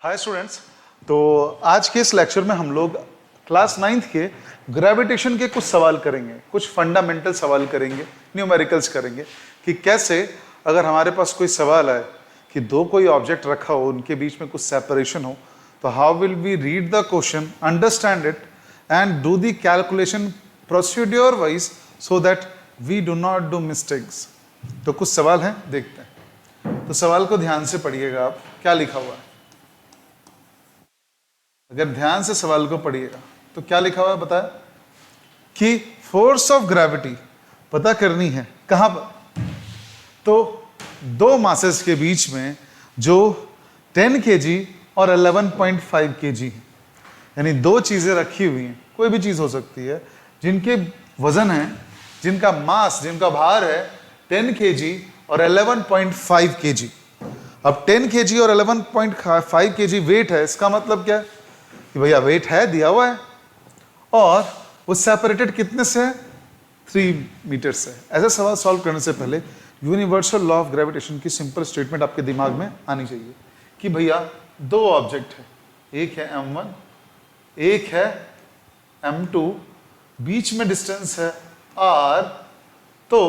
Hi students. तो आज के इस लेक्चर में हम लोग क्लास 9th के ग्रेविटेशन के कुछ सवाल करेंगे, कुछ फंडामेंटल सवाल करेंगे, न्यूमेरिकल्स करेंगे कि कैसे अगर हमारे पास कोई सवाल आए कि दो कोई ऑब्जेक्ट रखा हो, उनके बीच में कुछ सेपरेशन हो, तो how will we read the question, understand it and do the calculation procedure wise so that we do not do mistakes. तो कुछ सवाल हैं, देखते हैं। तो सवाल को ध्यान से पढ़िएगा आप, क्या लिखा हुआ है। अगर ध्यान से सवाल को पढ़िएगा तो क्या लिखा हुआ है बताया कि फोर्स ऑफ ग्रेविटी पता करनी है कहां पर। तो दो मासेस के बीच में जो 10 kg और 11.5 kg है, यानी दो चीजें रखी हुई हैं, कोई भी चीज हो सकती है, जिनके वजन है, जिनका मास, जिनका भार है 10 kg और 11.5 kg। अब 10 kg और 11.5 kg वेट है, इसका मतलब क्या है कि भैया वेट है, दिया हुआ है, और वो सेपरेटेड कितने से है, 3 मीटर से। ऐसा सवाल सॉल्व करने से पहले यूनिवर्सल लॉ ऑफ ग्रेविटेशन की सिंपल स्टेटमेंट आपके दिमाग में आनी चाहिए कि भैया दो ऑब्जेक्ट है, एक है m1, एक है m2, बीच में डिस्टेंस है r, तो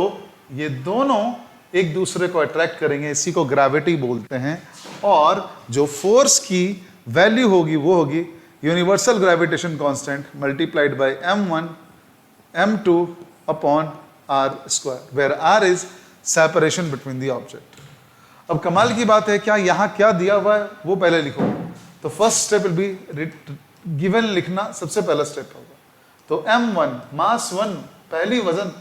ये दोनों एक दूसरे को अट्रैक्ट करेंगे, इसी को ग्रेविटी बोलते हैं। और जो फोर्स की वैल्यू होगी वो होगी universal gravitation constant multiplied by m1 m2 upon r square, where r is separation between the object. अब कमाल की बात है, क्या यहां क्या दिया हुआ है वो पहले लिखो। तो first step will be given, लिखना सबसे पहला स्टेप होगा। तो m1 मास 1, पहली वजन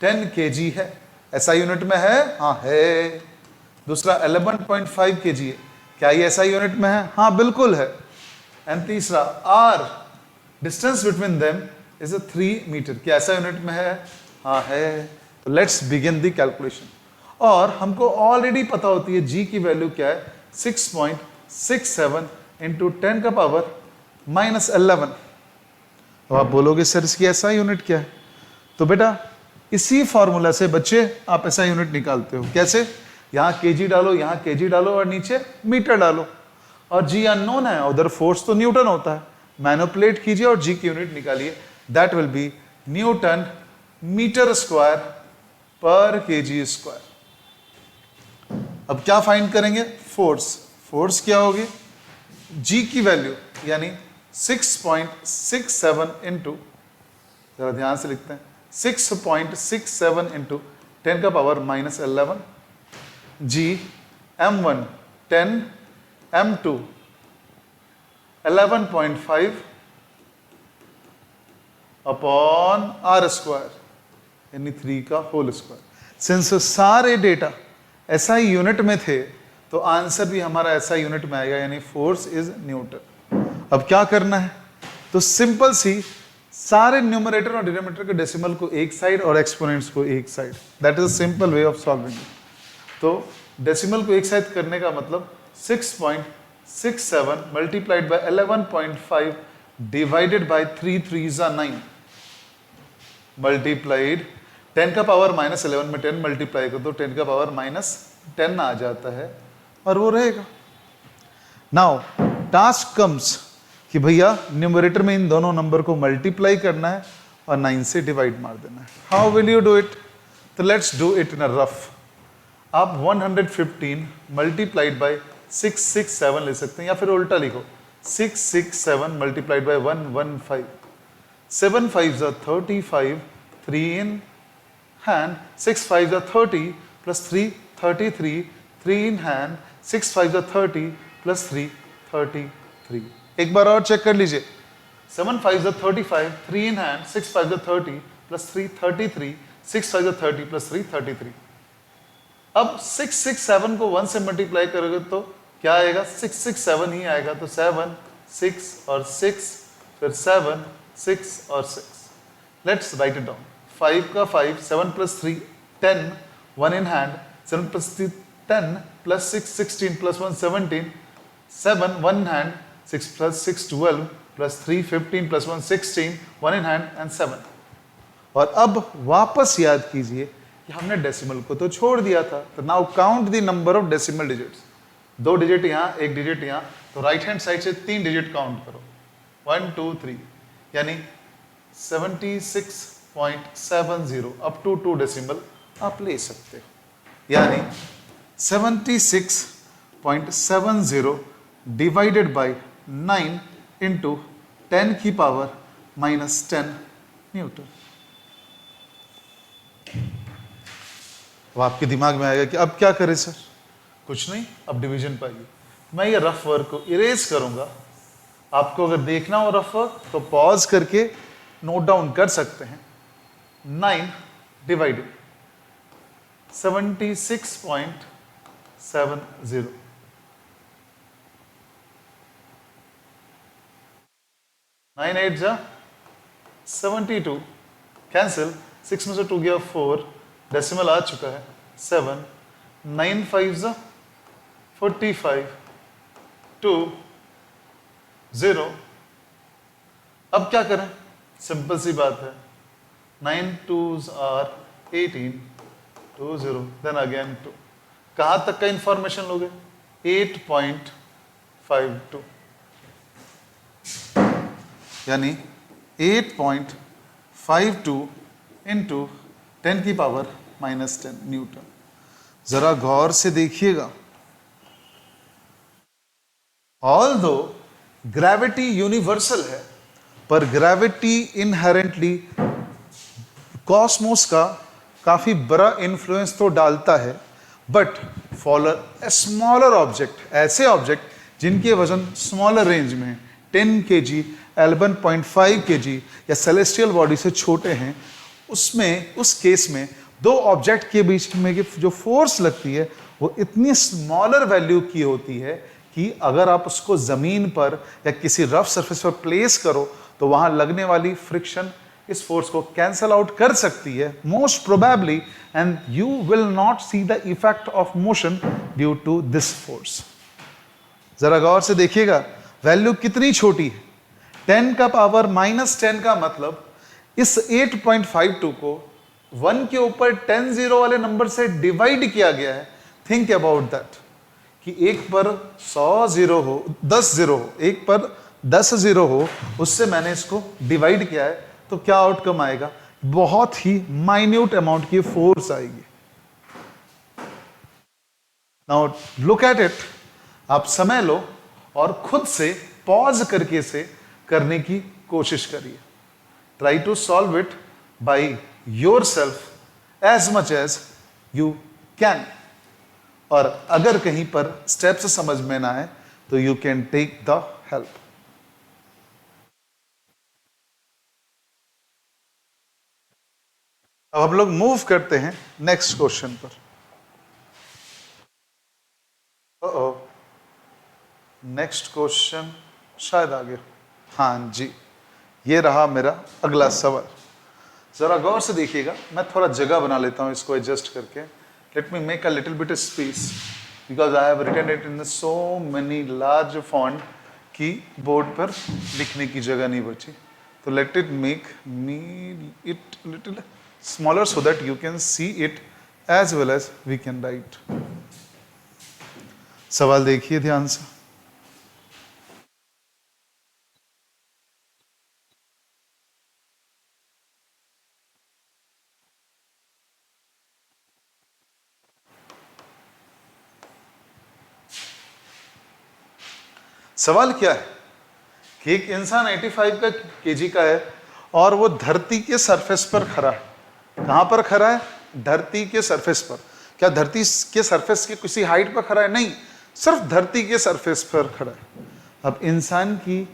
10 kg है, ऐसा यूनिट में है, हाँ है। दूसरा 11.5 kg है, क्या ये ऐसा यूनिट में है, हाँ बिल्कुल है। एंड तीसरा r, distance between them is 3 metre, क्या ऐसा यूनिट में है, हाँ है। तो लेट्स बिगिन द कैलकुलेशन। और हमको ऑलरेडी पता होती है g की वैल्यू क्या है, 6.67 इंटू 10 का पावर -11। अब आप बोलोगे सर इसकी ऐसा यूनिट क्या है, तो बेटा इसी फॉर्मूला से बच्चे आप ऐसा यूनिट निकालते हो। कैसे, यहाँ kg डालो, यहाँ kg डालो और नीचे मीटर डालो, और g अननोन है, उधर फोर्स तो न्यूटन होता है, मैनिपुलेट कीजिए और g की यूनिट निकालिए। That will be newton metre square per kg square. अब क्या फाइंड करेंगे, फोर्स। फोर्स क्या होगी, g की वैल्यू यानी 6.67 इंटू, जरा ध्यान से लिखते हैं, 6.67 इंटू 10 का power -11, g m1 10, m2 11.5 upon r square यानी 3 का होल स्क्वायर। सिंस सारे डेटा ऐसा ही यूनिट में थे तो आंसर भी हमारा ऐसा यूनिट में आएगा, यानी फोर्स इज न्यूटन। अब क्या करना है, तो सिंपल सी सारे न्यूमरेटर और डिनोमिनेटर के डेसिमल को एक साइड और एक्सपोनेंट्स को एक side, that is a simple way of solving it. तो डेसिमल को एक साइड करने का मतलब 6.67 multiplied by 11.5 divided by 3 3s are 9 multiplied 10 का पावर -11 में 10 मल्टीप्लाई कर दो, 10 का पावर -10 आ जाता है और वो रहेगा। नाउ टास्क कम्स कि भैया न्यूमरेटर में इन दोनों नंबर को मल्टीप्लाई करना है और 9 से डिवाइड मार देना है। How will you do it, तो let's do it in a rough. आप 115 मल्टीप्लाइड बाय 667 ले सकते हैं, या फिर उल्टा लिखो 667 multiplied by 115, 7 5s are 35, 3 in hand, 6 5s are 30 plus 3 33, 3 in hand, 6 5s are 30 plus 3 33। एक बार और चेक कर लीजिए, 7 5s are 35, 3 in hand, 6 5s are 30 plus 3 33, 6 5s are 30 plus 3 33। अब 667 को 1 से मल्टीप्लाई करोगे तो क्या आएगा, 667 ही आएगा। तो 7 6 और 6, फिर 7 6 और 6। Let's write it down. 5 का 5, 7 plus 3 10, 1 in hand, 7 plus 3 10 plus 6 16 plus 1 17, 7 1 in hand, 6 plus 6 12 plus 3 15 plus 1 16, 1 in hand and 7। और अब वापस याद कीजिए कि हमने डेसिमल को तो छोड़ दिया था, तो now count the number of decimal digits. 2 digit यहाँ, 1 डिजिट यहाँ, तो राइट हैंड साइड से 3 डिजिट काउंट करो, 1 2 3, यानी 76.70 अप टू 2 डेसिमल आप ले सकते हो, यानी 76.70 डिवाइडेड बाय 9 इंटू 10 की पावर -10 न्यूटन। अब आपके दिमाग में आएगा कि अब क्या करें सर? कुछ नहीं, अब डिवीजन पाइए। मैं ये रफ वर्क को इरेज करूंगा। आपको अगर देखना हो रफ वर्क तो पॉज करके नोट डाउन कर सकते हैं। 9 डिवाइडेड 76.70, 9 8 जा 72, कैंसिल, 6 में से 2 गया 4, डेसिमल आ चुका है 7, 9 5 जा 45, 2 0। अब क्या करें? सिंपल सी बात है, 9 2s are 18, 2 0, देन अगेन 2। कहां तक का इंफॉर्मेशन लोगे? 8.52, यानी 8.52 इंटू 10 की पावर -10 न्यूटन। जरा गौर से देखिएगा, ऑल्दो ग्रेविटी यूनिवर्सल है, पर ग्रेविटी इनहेरेंटली कॉस्मोस का काफी बड़ा इन्फ्लुएंस तो डालता है, but for a smaller object, ऐसे ऑब्जेक्ट जिनके वजन स्मॉलर रेंज में है, 10 kg, 11.5 kg या सेलेस्टियल बॉडी से छोटे हैं, उसमें उस केस में दो ऑब्जेक्ट के बीच में जो फोर्स लगती है वो इतनी स्मॉलर वैल्यू की होती है कि अगर आप उसको जमीन पर या किसी रफ सरफेस पर प्लेस करो तो वहां लगने वाली फ्रिक्शन इस फोर्स को कैंसल आउट कर सकती है most probably, and you will not see the effect of motion due to this force. जरा गौर से देखिएगा, वैल्यू कितनी छोटी है, 10 का पावर -10 का मतलब इस 8.52 को 1 के ऊपर 10 जीरो वाले नंबर से डिवाइड किया गया है। थिंक अबाउट दैट कि एक पर 100 जीरो हो, 10 जीरो हो, एक पर 10 जीरो हो, उससे मैंने इसको डिवाइड किया है, तो क्या आउटकम आएगा? बहुत ही माइन्यूट अमाउंट की फोर्स आएगी। नाउ लुक एट इट, आप समय लो और खुद से पॉज करके इसे करने की कोशिश करिए। Try to solve it by yourself as much as you can, और अगर कहीं पर स्टेप्स समझ में ना आए तो you can take the help. अब हम लोग मूव करते हैं नेक्स्ट क्वेश्चन पर। नेक्स्ट क्वेश्चन शायद आगे, हाँ जी, ये रहा मेरा अगला सवाल। जरा गौर से देखिएगा, मैं थोड़ा जगह बना लेता हूं इसको एडजस्ट करके। Let me make a little bit space because I have written it in so many large font कि बोर्ड पर लिखने की जगह नहीं बची। तो let it make me it little smaller so that you can see it as well as we can write. सवाल देखिए ध्यान से। सवाल क्या है कि एक इंसान 85 का केजी का है और वो धरती के सरफेस पर खड़ा है। कहां पर खड़ा है? धरती के सरफेस पर। क्या धरती के सरफेस के किसी हाइट पर खड़ा है? नहीं, सिर्फ धरती के सरफेस पर खड़ा है। अब इंसान की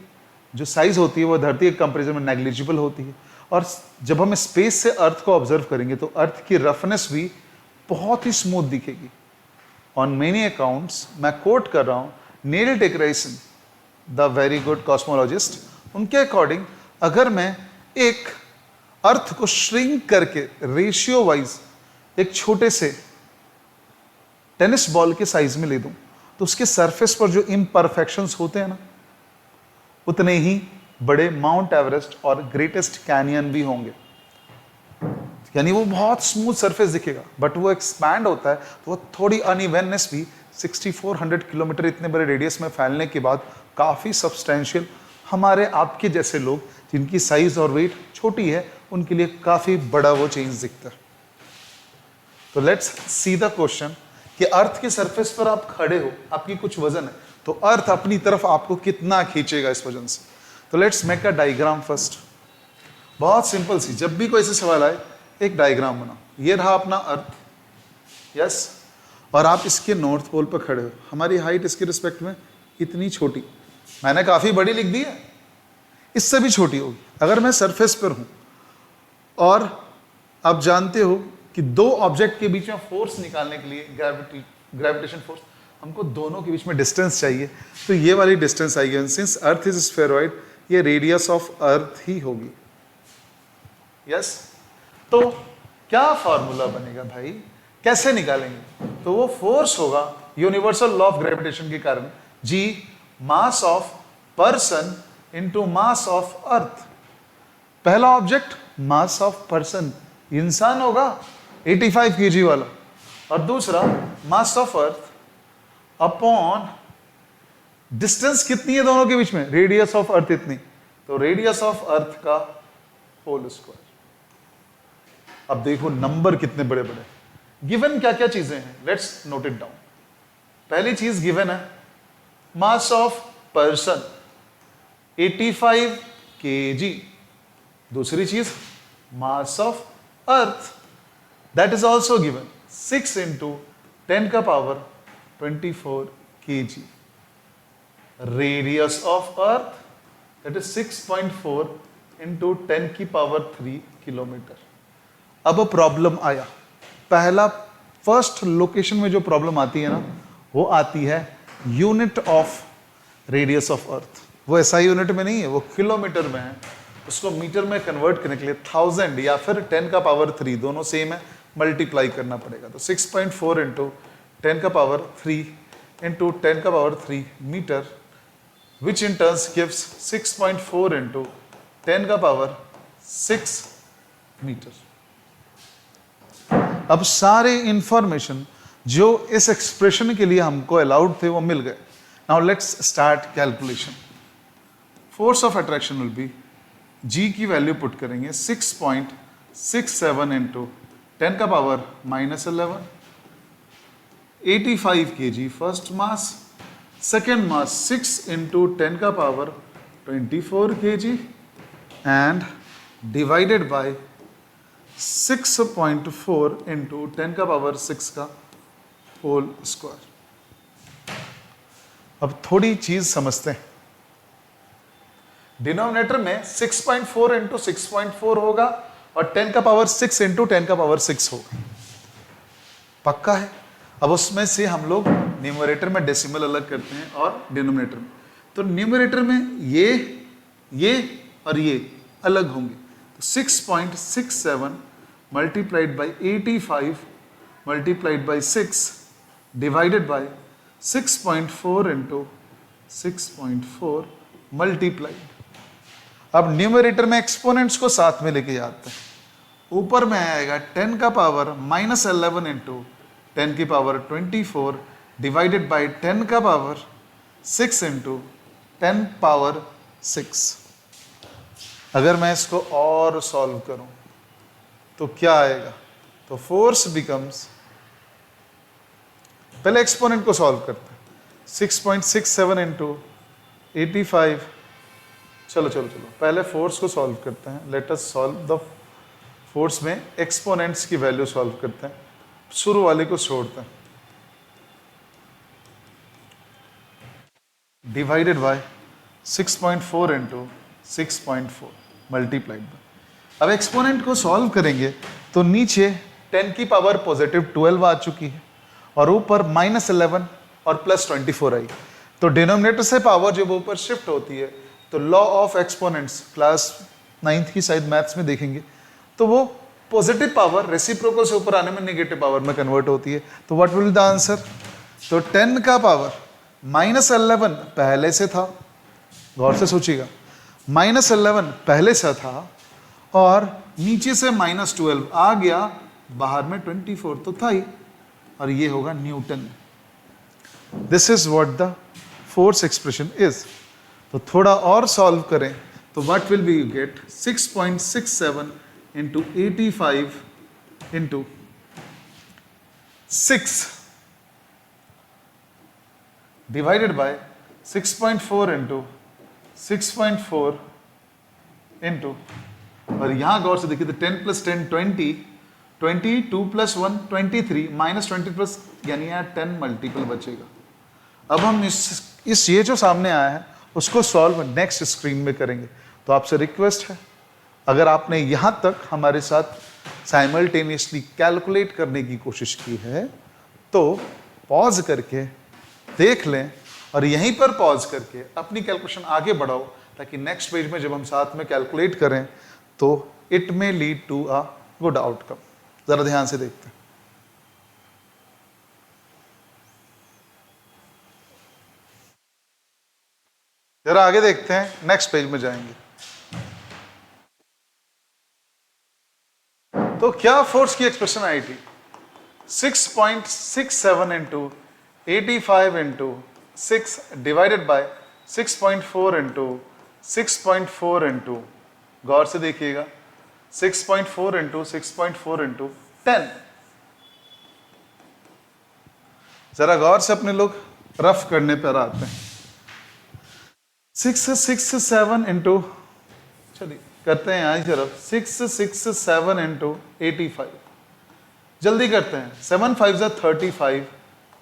जो साइज होती है वो धरती के कंपैरिजन में नेग्लिजिबल होती है, और जब हम स्पेस से अर्थ को ऑब्जर्व करेंगे तो अर्थ की रफनेस भी बहुत ही स्मूथ दिखेगी। ऑन मेनी अकाउंट्स, मैं कोट कर रहा हूं नील डिग्रेसन, द वेरी गुड कॉस्मोलॉजिस्ट, उनके अकॉर्डिंग अगर मैं एक अर्थ को श्रिंक करके रेशियो वाइज एक छोटे से टेनिस बॉल के साइज में ले दूं तो उसके सरफेस पर जो इम्परफेक्शंस होते हैं ना, उतने ही बड़े माउंट एवरेस्ट और ग्रेटेस्ट कैनियन भी होंगे। यानी वो बहुत स्मूथ सरफेस दिखेगा, बट वो एक्सपैंड होता है तो वो थोड़ी अनइवननेस भी 6400 किलोमीटर इतने बड़े रेडियस में फैलने के बाद काफ़ी सब्सटेंशियल, हमारे आपके जैसे लोग जिनकी साइज और वेट छोटी है उनके लिए काफ़ी बड़ा वो चेंज दिखता है। तो लेट्स सी द क्वेश्चन कि अर्थ के सरफेस पर आप खड़े हो, आपकी कुछ वजन है, तो अर्थ अपनी तरफ आपको कितना खींचेगा इस वजन से। तो let's make a diagram first. बहुत सिंपल सी, जब भी कोई ऐसे सवाल आए एक डायग्राम बनाओ। ये रहा अपना अर्थ, यस, और आप इसके नॉर्थ पोल पर खड़े हो। हमारी हाइट इसके रिस्पेक्ट में इतनी छोटी, मैंने काफ़ी बड़ी लिख दी है, इससे भी छोटी होगी। अगर मैं सरफेस पर हूँ और आप जानते हो कि दो ऑब्जेक्ट के बीच में फोर्स निकालने के लिए ग्रेविटेशन फोर्स, हमको दोनों के बीच में डिस्टेंस चाहिए, तो ये वाली डिस्टेंस आएगी। सिंस अर्थ इज स्फेरॉइड, ये रेडियस ऑफ अर्थ ही होगी, यस। तो क्या फॉर्मूला बनेगा भाई, कैसे निकालेंगे? तो वो फोर्स होगा यूनिवर्सल लॉ ऑफ ग्रेविटेशन के कारण, G mass of person into mass of Earth. पहला ऑब्जेक्ट मास ऑफ पर्सन, इंसान होगा 85 kg वाला, और दूसरा मास ऑफ अर्थ अपॉन डिस्टेंस कितनी है दोनों के बीच में, रेडियस ऑफ अर्थ इतनी, तो रेडियस ऑफ अर्थ का होल स्क्वायर। अब देखो नंबर कितने बड़े बड़े। गिवन क्या क्या चीजें हैं, लेट्स नोट इट डाउन। पहली चीज गिवन है मास ऑफ पर्सन 85 kg। दूसरी चीज मास of earth, that is also given 6 × 10⁻24 kg। Radius of earth that is 6.4 × 10⁻3 kilometre. अब प्रॉब्लम आया, पहला फर्स्ट लोकेशन में जो प्रॉब्लम आती है ना, वो आती है unit of radius of earth. वो ऐसा यूनिट में नहीं है, वो किलोमीटर में है। उसको मीटर में कन्वर्ट करने के लिए 1000 या फिर 10⁻3, दोनों सेम है, मल्टीप्लाई करना पड़ेगा। तो 6.4 × 10⁻3 × 10⁻3 metre, which in turn gives 6.4 × 10⁻6 metre. अब सारे इंफॉर्मेशन जो इस एक्सप्रेशन के लिए हमको अलाउड थे वो मिल गए। Now let's start calculation. Force of attraction will be, G की वैल्यू पुट करेंगे 6.67 × 10⁻−11, 85 kg first mass, second mass 6 × 10⁻24 kg and divided by 6.4 × 10⁻6 का होल स्क्वायर। अब थोड़ी चीज समझते हैं। डिनोमिनेटर में 6.4 × 6.4 होगा और 10⁻6 × 10⁻6 होगा, पक्का है। अब उसमें से हम लोग न्यूमरेटर में डेसिमल अलग करते हैं और डिनोमिनेटर में, तो न्यूमरेटर में ये और ये अलग होंगे। तो 6.67 multiplied by 85 multiplied by 6 divided by 6.4 × 6.4 multiplied. अब न्यूमरेटर में एक्सपोनेंट्स को साथ में लेके जाते हैं, ऊपर में आएगा 10⁻−11 × 10⁻24 डिवाइडेड बाई 10⁻6 × 10⁻6। अगर मैं इसको और सॉल्व करूं तो क्या आएगा? तो फोर्स बिकम्स, पहले एक्सपोनेंट को सॉल्व करते हैं, 6.67 × 85। चलो पहले फोर्स को सॉल्व करते हैं। Let us solve the force में एक्सपोनेंट्स की वैल्यू सॉल्व करते हैं, शुरू वाले को छोड़ते हैं। Divided by 6.4 × 6.4 multiplied by. अब एक्सपोनेंट को सॉल्व करेंगे तो नीचे 10 की पावर पॉजिटिव 12 आ चुकी है और ऊपर -11 और +24 आई। तो डिनोमिनेटर से पावर जब ऊपर शिफ्ट होती है तो law of exponents class 9th की शायद मैथ्स में देखेंगे, तो वो पॉजिटिव पावर रेसिप्रोकल से ऊपर आने में नेगेटिव पावर में कन्वर्ट होती है। तो व्हाट विल द आंसर? तो 10 का पावर -11 पहले से था, गौर से सोचिएगा, -11 पहले से था और नीचे से -12 आ गया, बाहर में 24 तो था ही, और ये होगा Newton. This is what the force expression is. तो थोड़ा और सॉल्व करें तो what will be you get 6.67 into 85 into 6 divided by 6.4 into 6.4 into, और यहां गौर से देखिए तो 10 प्लस 10 20, 22 प्लस 1 23 माइनस 20 प्लस, यानी यहाँ 10 मल्टीपल बचेगा। अब हम इस ये जो सामने आया है उसको सॉल्व नेक्स्ट स्क्रीन में करेंगे। तो आपसे रिक्वेस्ट है, अगर आपने यहाँ तक हमारे साथ साइमल्टेनियसली कैलकुलेट करने की कोशिश की है तो पॉज करके देख लें और यहीं पर पॉज करके अपनी कैलकुलेशन आगे बढ़ाओ, ताकि नेक्स्ट पेज में जब हम साथ में कैलकुलेट करें तो it may lead to a good outcome. जरा ध्यान से देखते हैं। जरा आगे देखते हैं, नेक्स्ट पेज में जाएंगे। तो क्या फोर्स की एक्सप्रेशन आई थी? 6.67 into 85 into 6 divided by 6.4 into 6.4 into, गौर से देखिएगा, 6.4 इंटू 6.4 इंटू 10। जरा गौर से अपने लोग रफ करने पर आते हैं। 667 इंटू, चलिए करते हैं यहां तरफ, 667 इंटू 85, जल्दी करते हैं। 7 5 जा 35,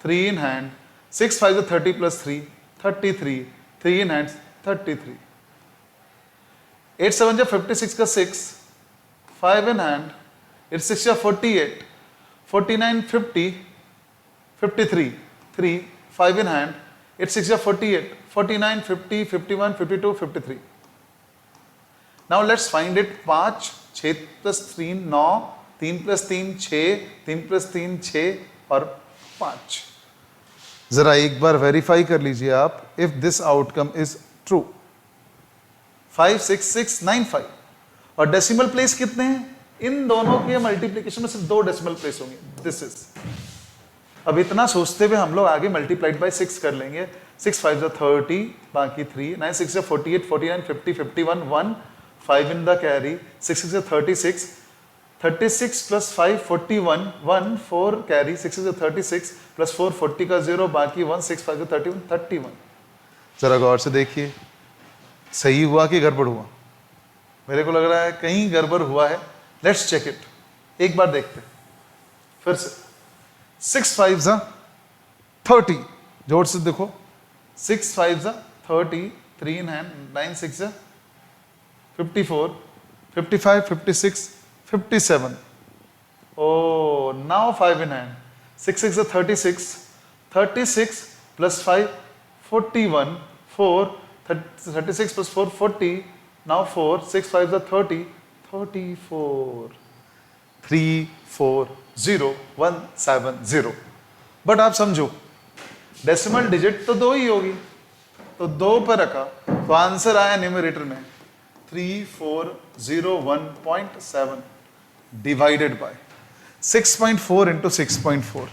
3 इन हैंड, 6 5 जा 30 प्लस 3 33, 3 इन हैंड 33, 8 7 जा 56 का 6, 5 in hand, 8 6 जा 48, 49 50, 53, 3, 5 in hand, 8 6 जा 48, 49 50, 51, 52, 53. Now let's find it. 5, 6 plus 3 9, 3 plus 3 6, 3 plus 3 6 और 5। जरा एक बार वेरीफाई कर लीजिए आप, if this outcome is true. 5 6 6 9 5, और डेसिमल प्लेस कितने हैं? इन दोनों के मल्टीप्लिकेशन में सिर्फ 2 डेसिमल प्लेस होंगे। दिस इज, अब इतना सोचते हुए हम लोग आगे मल्टीप्लाइड बाय 6 कर लेंगे। 6 5 जा 30, बाकी 3, 9 6 जा 48, 49 50, 51, 1, 5 in the carry, 6 6 जा 36, 36 plus 5 41, 1 4 carry, 6 जा 36 plus 4 40 का 0, बाकी 1 6 5 जा 31, 31। जरा गौर से देखिए, सही हुआ कि गड़बड़ हुआ? मेरे को लग रहा है कहीं गड़बड़ हुआ है। लेट्स चेक इट, एक बार देखते हैं फिर से। 6 5 जा 30, जोर से देखो, 6 5 जा 30, 3 in hand, 9 6 जा 54, 55, 56, 57. Oh, now 5 in hand, 6 6 जा 36, 36 plus 5 41, 4 36 plus 4 40, now 4 6 5 जा 30, 34, 3 4 0 1 7 0। बट आप समझो, डेसिमल डिजिट तो 2 ही होगी, तो 2 पर रखा तो आंसर आया न्यूमरेटर में 3401.7 डिवाइडेड बाय 6.4 इंटू 6.4।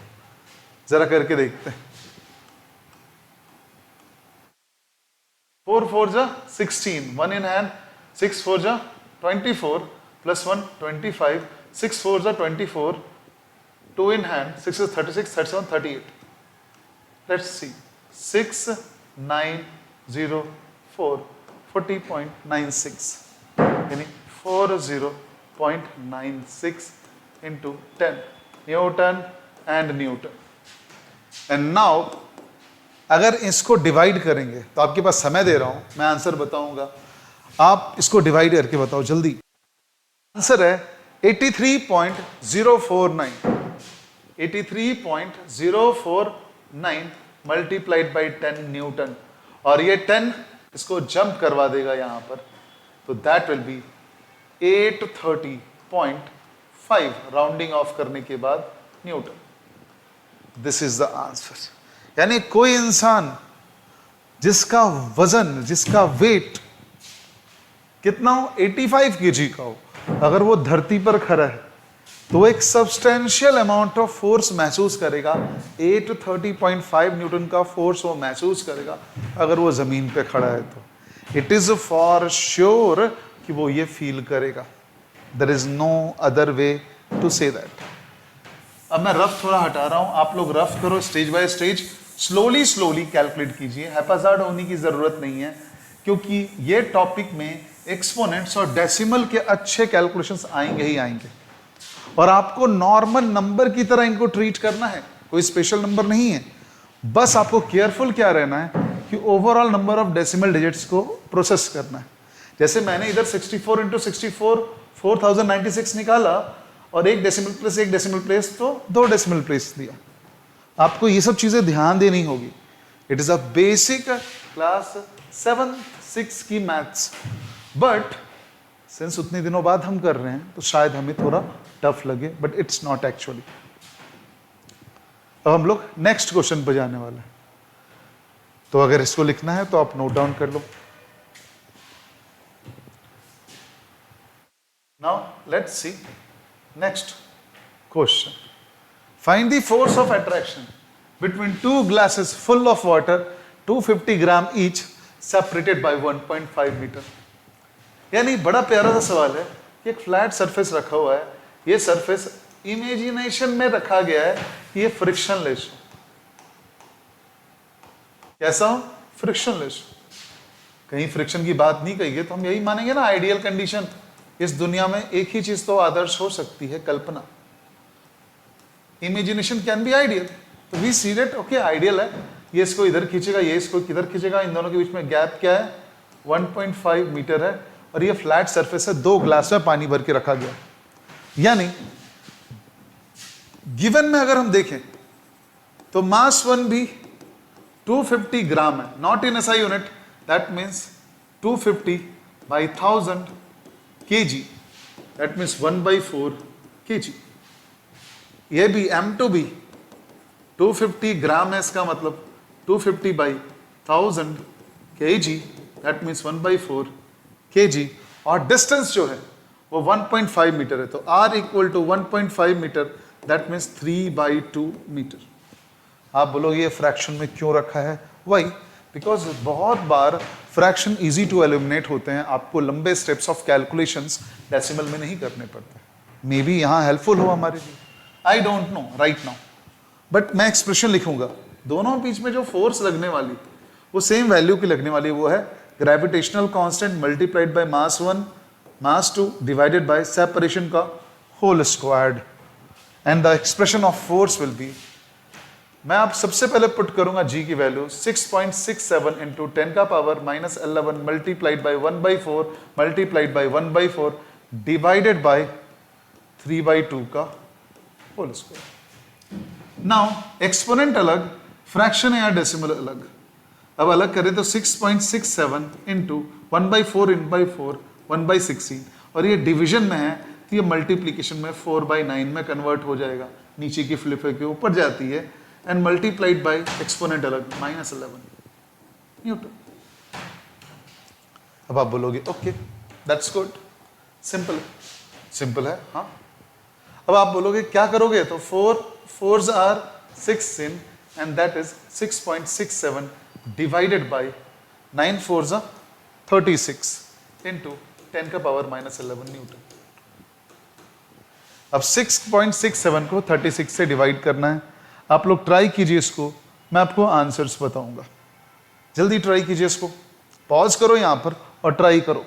जरा करके देखते हैं। 4 4 जा 16, 1 in hand, 6 4 जा 24 plus 1 25, 6 4 जा 24, 2 in hand, 6 is 36, 37, 38. Let's see. 6 9 0 4 40.96, यानी 40.96 into 10 Newton and Newton. And now अगर इसको डिवाइड करेंगे तो आपके पास समय दे रहा हूं, मैं आंसर बताऊंगा, आप इसको डिवाइड करके बताओ जल्दी। आंसर है 83.049, 83.049 मल्टीप्लाइड बाई 10 न्यूटन, और ये 10 इसको जंप करवा देगा यहां पर, तो that will B 830.5 rounding off करने के बाद Newton. This is the answer. यानी कोई इंसान जिसका वजन, जिसका वेट कितना हो, 85 kg का हो, अगर वो धरती पर खड़ा है तो वो एक सब्सटेंशियल अमाउंट ऑफ फोर्स महसूस करेगा। 8 to 30.5 न्यूटन का फोर्स वो महसूस करेगा अगर वो जमीन पे खड़ा है तो इट इज फॉर श्योर कि वो ये फील करेगा। There is no other way to say that. अब मैं रफ थोड़ा हटा रहा हूं, आप लोग रफ करो stage by stage, slowly slowly calculate कीजिए। हैप्पीजार्ड होने की जरूरत नहीं है क्योंकि ये टॉपिक में एक्सपोनेंट्स और डेसिमल के अच्छे कैलकुलेशंस आएंगे ही आएंगे और आपको नॉर्मल नंबर की तरह इनको ट्रीट करना है, कोई स्पेशल नंबर नहीं है। बस आपको केयरफुल क्या रहना है कि overall number of decimal digits को प्रोसेस करना है। जैसे मैंने इधर 64 इंटू 64 4096 निकाला और एक डेसिमल प्लेस तो 2 डेसिमल प्लेस दिया। आपको ये सब चीजें ध्यान देनी होगी। It is a basic class 7-6 की मैथ्स, बट सिंस उतने दिनों बाद हम कर रहे हैं तो शायद हमें थोड़ा टफ लगे, बट इट्स नॉट एक्चुअली। अब हम लोग नेक्स्ट क्वेश्चन पर जाने वाले हैं, तो अगर इसको लिखना है तो आप नोट डाउन कर लो। Now let's see next question. Find the force of attraction between 2 glasses full of water 250 gram each separated by 1.5 metre. यानी बड़ा प्यारा सा सवाल है कि एक फ्लैट सरफेस रखा हुआ है, ये सरफेस इमेजिनेशन में रखा गया है कि ये फ्रिक्शनलेस हो। कैसा हो? फ्रिक्शनलेस। कहीं फ्रिक्शन की बात नहीं कही है तो हम यही मानेंगे ना आइडियल कंडीशन। इस दुनिया में एक ही चीज तो आदर्श हो सकती है, कल्पना। इमेजिनेशन कैन बी आइडियल, तो we see that okay ideal है, ये इसको इधर खींचेगा, ये इसको किधर खींचेगा, इन दोनों के बीच में गैप क्या है? 1.5 मीटर है और ये फ्लैट सरफेस है, 2 ग्लास में पानी भर के रखा गया। यानी गिवन में अगर हम देखें तो मास 1 भी 250 ग्राम है, not in SI unit, that means 250 by 1000 kg, that means 1/4 kg। ये भी M2 भी 250 ग्राम है, इसका मतलब 250 by 1000 kg, that means 1/4 kg। और डिस्टेंस जो है वो 1.5 मीटर है, तो R equal to 1.5 metre, that means 3/2 metre. आप बोलोगे ये फ्रैक्शन में क्यों रखा है? वही बिकॉज बहुत बार फ्रैक्शन इजी टू एलिमिनेट होते हैं, आपको लंबे स्टेप्स ऑफ कैलकुलेशंस डेसिमल में नहीं करने पड़ते। मे बी यहाँ हेल्पफुल हो हमारे लिए, I don't know right now, but मैं एक्सप्रेशन लिखूंगा। दोनों बीच में जो फोर्स लगने वाली वो सेम वैल्यू की लगने वाली, वो है gravitational constant multiplied by mass 1 mass 2 divided by separation का whole squared, and the expression of force will be, मैं आप सबसे पहले पुट करूंगा g की वैल्यू 6.67 इंटू 10 का power -11 multiplied by 1/4 multiplied by 1/4 divided by 3/2 का होल स्क्वायर। नाउ एक्सपोनेंट अलग, फ्रैक्शन है या डेसिमल अलग। अब अलग करें तो 6.67 इंटू 1/4 1/16, और ये डिवीजन में है तो ये मल्टीप्लीकेशन में 4/9 में कन्वर्ट हो जाएगा, नीचे की फ्लिप के ऊपर जाती है, एंड मल्टीप्लाइड बाय एक्सपोनेंट अलग -11 न्यूटन। अब आप बोलोगे okay that's good, simple simple है। हाँ, अब आप बोलोगे क्या करोगे, तो 4 4s are 6 in and that is 6.67 divided by 9 4s are 36 into 10 का पावर -11 न्यूटन। अब 6.67 को 36 से डिवाइड करना है। आप लोग ट्राई कीजिए इसको, मैं आपको आंसर्स बताऊंगा। जल्दी ट्राई कीजिए इसको, पॉज करो यहां पर और ट्राई करो।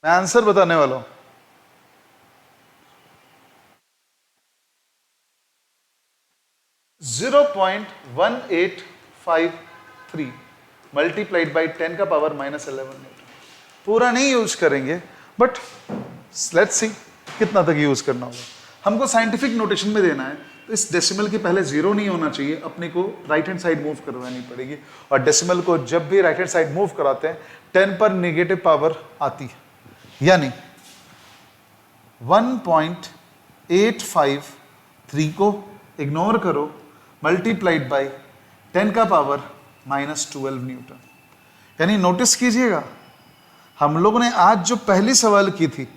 मैं आंसर बताने वाला हूं। जीरो 0.1853 मल्टीप्लाइड बाई 10 का पावर -11 न्यूटन। पूरा नहीं यूज करेंगे, बट लेट्स सी कितना तक यूज करना होगा। हमको साइंटिफिक नोटेशन में देना है, तो इस डेसिमल के पहले जीरो नहीं होना चाहिए, अपने को राइट हैंड साइड मूव करवानी पड़ेगी। और डेसिमल को जब भी राइट हैंड साइड मूव कराते हैं 10 पर नेगेटिव पावर आती है, यानी 1.18 853 को इग्नोर करो, मल्टीप्लाइड बाय 10 का पावर -12 न्यूटन। यानी नोटिस कीजिएगा, हम लोगों ने आज जो पहली सवाल की थी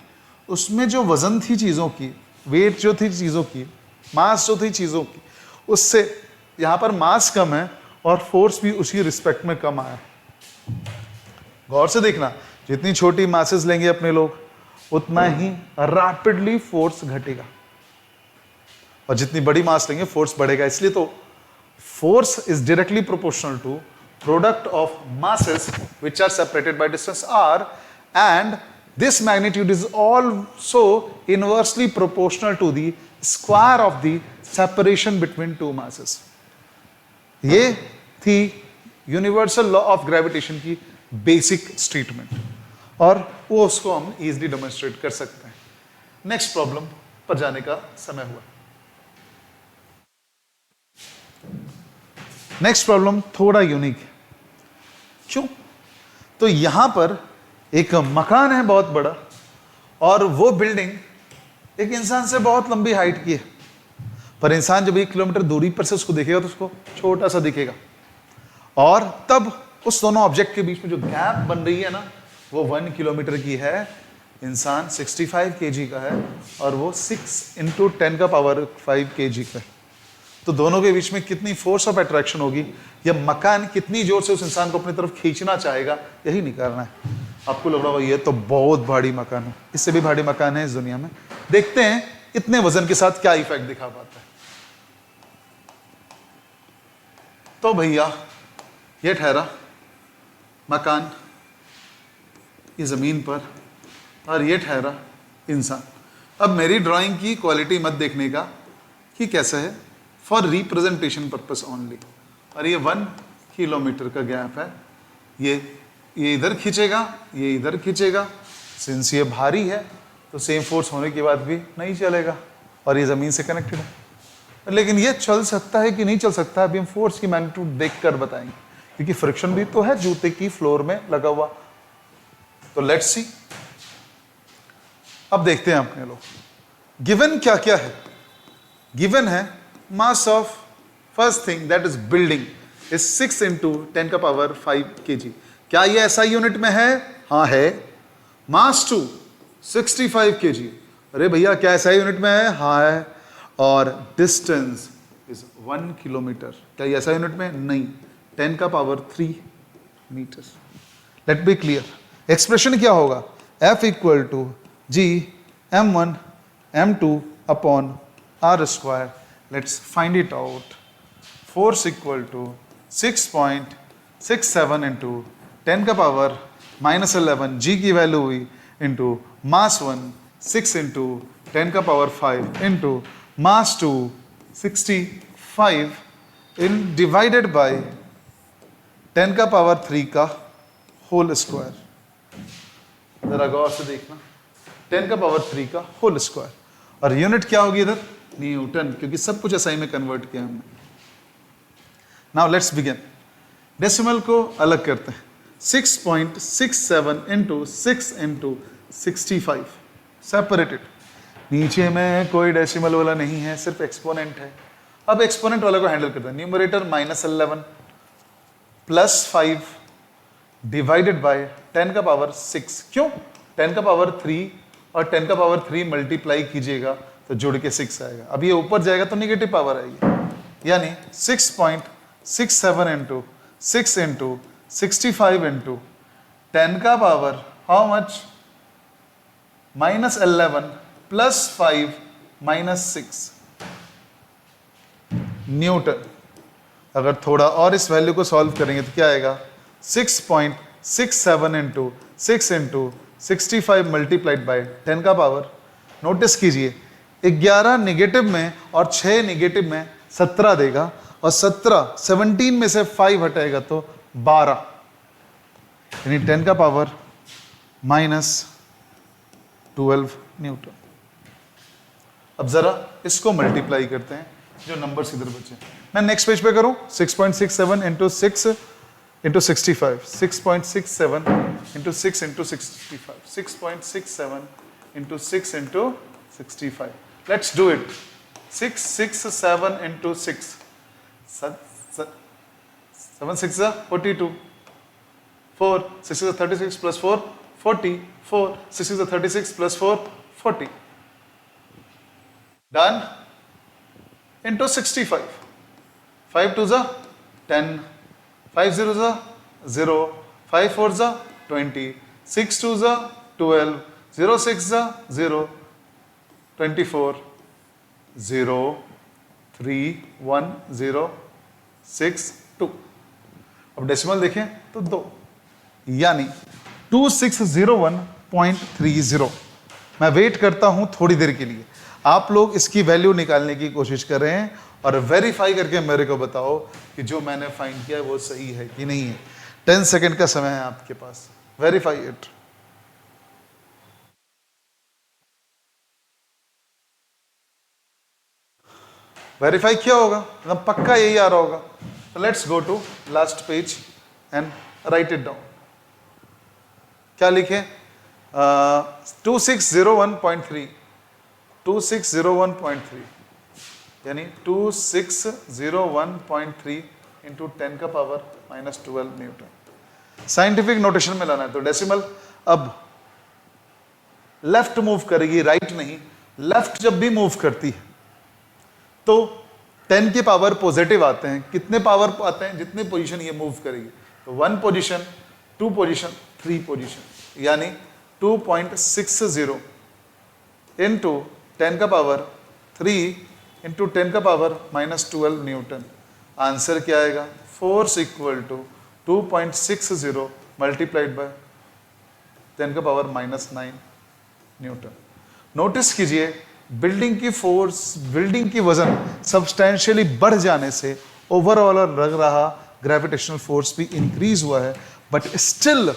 उसमें जो वजन थी चीज़ों की, वेट जो थी चीज़ों की, मास जो थी चीज़ों की, उससे यहाँ पर मास कम है और फोर्स भी उसी रिस्पेक्ट में कम आया। गौर से देखना, जितनी छोटी मासेस लेंगे अपने लोग उतना ही रैपिडली फोर्स घटेगा, और जितनी बड़ी मास लेंगे फोर्स बढ़ेगा। इसलिए तो force is directly proportional to product of masses which are separated by distance r, and this magnitude is also inversely proportional to the square of the separation between two masses. ये थी universal law of gravitation की basic statement, और वो उसको हम easily demonstrate कर सकते हैं। नेक्स्ट प्रॉब्लम पर जाने का समय हुआ। नेक्स्ट प्रॉब्लम थोड़ा यूनिक है। क्यों? तो यहां पर एक मकान है बहुत बड़ा, और वो बिल्डिंग एक इंसान से बहुत लंबी हाइट की है, पर इंसान जब 1 किलोमीटर दूरी पर से उसको देखेगा तो उसको छोटा सा दिखेगा, और तब उस दोनों ऑब्जेक्ट के बीच में जो गैप बन रही है ना, वो 1 किलोमीटर की है। इंसान 65 kg का है और वो 6 × 10 का पावर 5 kg का है। तो दोनों के बीच में कितनी फोर्स ऑफ अट्रैक्शन होगी, या मकान कितनी जोर से उस इंसान को अपनी तरफ खींचना चाहेगा, यही निकालना है। आपको लग रहा होगा ये तो बहुत भारी मकान है, इससे भी भारी मकान है इस दुनिया में। देखते हैं इतने वजन के साथ क्या इफेक्ट दिखा पाता है। तो भैया ये ठहरा मकान ये जमीन पर, और ये ठहरा इंसान। अब मेरी ड्राइंग की क्वालिटी मत देखने का कि कैसा है, फॉर रिप्रेजेंटेशन पर्पस ओनली। और ये 1 किलोमीटर का गैप है, ये इधर खींचेगा, ये इधर खींचेगा। सिंस ये भारी है तो सेम फोर्स होने के बाद भी नहीं चलेगा, और ये ज़मीन से कनेक्टेड है। लेकिन ये चल सकता है कि नहीं चल सकता, अभी हम फोर्स की मैग्नीट्यूड देख कर बताएंगे, क्योंकि फ्रिक्शन भी तो है जूते की फ्लोर में लगा हुआ। तो लेट्स सी, अब देखते हैं अपने लोग गिवन क्या क्या है। गिवन है mass of first thing that is building is 6 × 10 का पावर 5 kg। क्या ये ऐसा यूनिट में है? हाँ है। मास 2 65 kg। अरे भैया क्या ऐसा यूनिट में है? हाँ है। और डिस्टेंस इज 1 किलोमीटर। क्या ये ऐसा यूनिट में? नहीं, 10 का power 3 metre. Let be clear, expression क्या होगा? F = G m1 m2 upon r square. Let's find it out. Force = 6.67 × 10 का पावर -11, G की वैल्यू हुई, इंटू मास 1 6 × 10 का power 5 into mass 2 65 in divided by 10 का पावर 3 का होल स्क्वायर। जरा गौर से देखना, 10 का पावर 3 का होल स्क्वायर, और यूनिट क्या होगी इधर? न्यूटन, क्योंकि सब कुछ एसआई में कन्वर्ट किया हमने। Now let's begin. डेसिमल को अलग करते हैं। 6.67 × 6 × 65 सेपरेटेड। नीचे में कोई डेसिमल वाला नहीं है, सिर्फ एक्सपोनेंट है। अब एक्सपोनेंट वाला को हैंडल करते हैं। न्यूमरेटर -11 + 5 डिवाइडेड बाय 10 का पावर 6। क्यों? 10 का पावर 3 और 10 का पावर 3 मल्टीप्लाई कीजिएगा तो जुड़ के 6 आएगा। अब ये ऊपर जाएगा तो नेगेटिव पावर आएगी, यानी 6.67 × 6 × 65 × 10 का पावर हाउ मच? -11 + 5 - 6 न्यूटन। अगर थोड़ा और इस वैल्यू को सॉल्व करेंगे तो क्या आएगा? 6.67 × 6 × 65 मल्टीप्लाइड बाय 10 का पावर। नोटिस कीजिए 11 नेगेटिव में और 6 नेगेटिव में 17 देगा, और 17 में से 5 हटाएगा तो 12, यानी 10 का पावर -12 न्यूटन। अब जरा इसको मल्टीप्लाई करते हैं, जो नंबर्स इधर बचे। मैं नेक्स्ट पेज पे करूं। 6.67 × 6 × 65, 6.67 × 6 × 65, 6.67 × 6 × 65। Let's do it. 6 6 7 into 6. 7 6 42. 4 6 is 36 plus 4 40. 4 6 is 36 plus 4 40. Done. Into 65. 5 2s are 10. 5 0s are 0. 5 4s are 20. 6 2s are 12. 0 6s are 0. 24. 0 3 1 0 6 2. अब डेसिमल देखें तो 2, यानी 2601.30. मैं वेट करता हूं थोड़ी देर के लिए. आप लोग इसकी वैल्यू निकालने की कोशिश कर रहे हैं और वेरीफाई करके मेरे को बताओ कि जो मैंने फाइंड किया है वो सही है कि नहीं है. 10 सेकेंड का समय है आपके पास. Verify it. वेरीफाई किया होगा, मतलब पक्का यही आ रहा होगा. Let's go to last page and write it down. क्या लिखे? 2601.3. 2601.3 यानी 2601.3 इंटू 10 का पावर -12 न्यूटन. साइंटिफिक नोटेशन में लाना है तो डेसिमल अब लेफ्ट मूव करेगी, राइट नहीं. लेफ्ट जब भी मूव करती है तो 10 के पावर पॉजिटिव आते हैं. कितने पावर आते हैं? जितने पोजीशन ये मूव करेगी. तो 1 पोजीशन, 2 पोजीशन, 3 पोजीशन, यानी 2.60 इंटू 10 का पावर 3 इंटू 10 का पावर -12 न्यूटन. आंसर क्या आएगा? Force equal to 2.60 multiplied by 10 का पावर -9 न्यूटन. नोटिस कीजिए, बिल्डिंग की फोर्स, बिल्डिंग की वजन सब्सटेंशियली बढ़ जाने से ओवरऑल लग रहा ग्रेविटेशनल फोर्स भी इंक्रीज हुआ है, बट स्टिल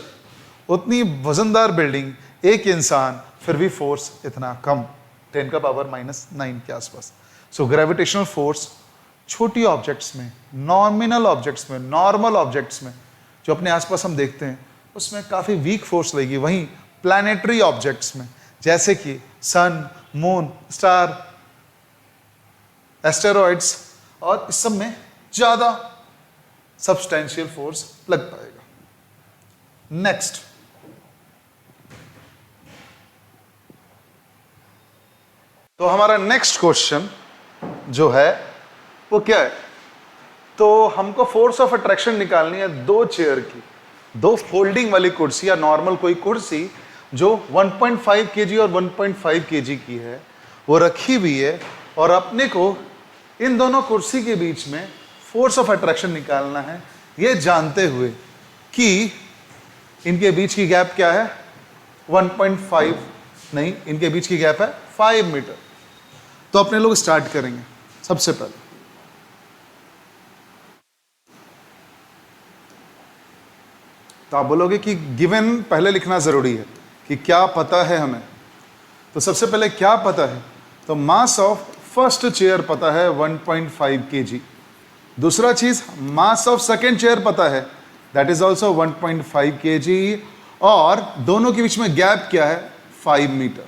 उतनी वजनदार बिल्डिंग, एक इंसान, फिर भी फोर्स इतना कम, 10 का पावर -9 के आसपास. सो ग्रेविटेशनल फोर्स छोटी ऑब्जेक्ट्स में, नॉमिनल ऑब्जेक्ट्स में, नॉर्मल ऑब्जेक्ट्स में जो अपने आसपास हम देखते हैं उसमें काफ़ी वीक फोर्स लगेगी. वहीं प्लैनेटरी ऑब्जेक्ट्स में जैसे कि सन, मून, स्टार, एस्टेरॉइड्स और इस सब में ज़्यादा सब्सटेंशियल फोर्स लग पाएगा. नेक्स्ट, तो हमारा नेक्स्ट क्वेश्चन जो है वो क्या है? तो हमको फोर्स ऑफ अट्रैक्शन निकालनी है दो चेयर की, दो फोल्डिंग वाली कुर्सी या नॉर्मल कोई कुर्सी जो 1.5 kg और 1.5 kg की है, वो रखी हुई है और अपने को इन दोनों कुर्सी के बीच में फोर्स ऑफ अट्रैक्शन निकालना है, ये जानते हुए कि इनके बीच की गैप क्या है? 1.5 नहीं, इनके बीच की गैप है 5 मीटर. तो अपने लोग स्टार्ट करेंगे. सबसे पहले तो आप बोलोगे कि गिवन पहले लिखना जरूरी है कि क्या पता है हमें. तो सबसे पहले क्या पता है? तो मास ऑफ फर्स्ट चेयर पता है 1.5 kg. दूसरा चीज मास ऑफ सेकेंड चेयर पता है, दैट इज ऑल्सो 1.5 kg. और दोनों के बीच में गैप क्या है? 5 मीटर.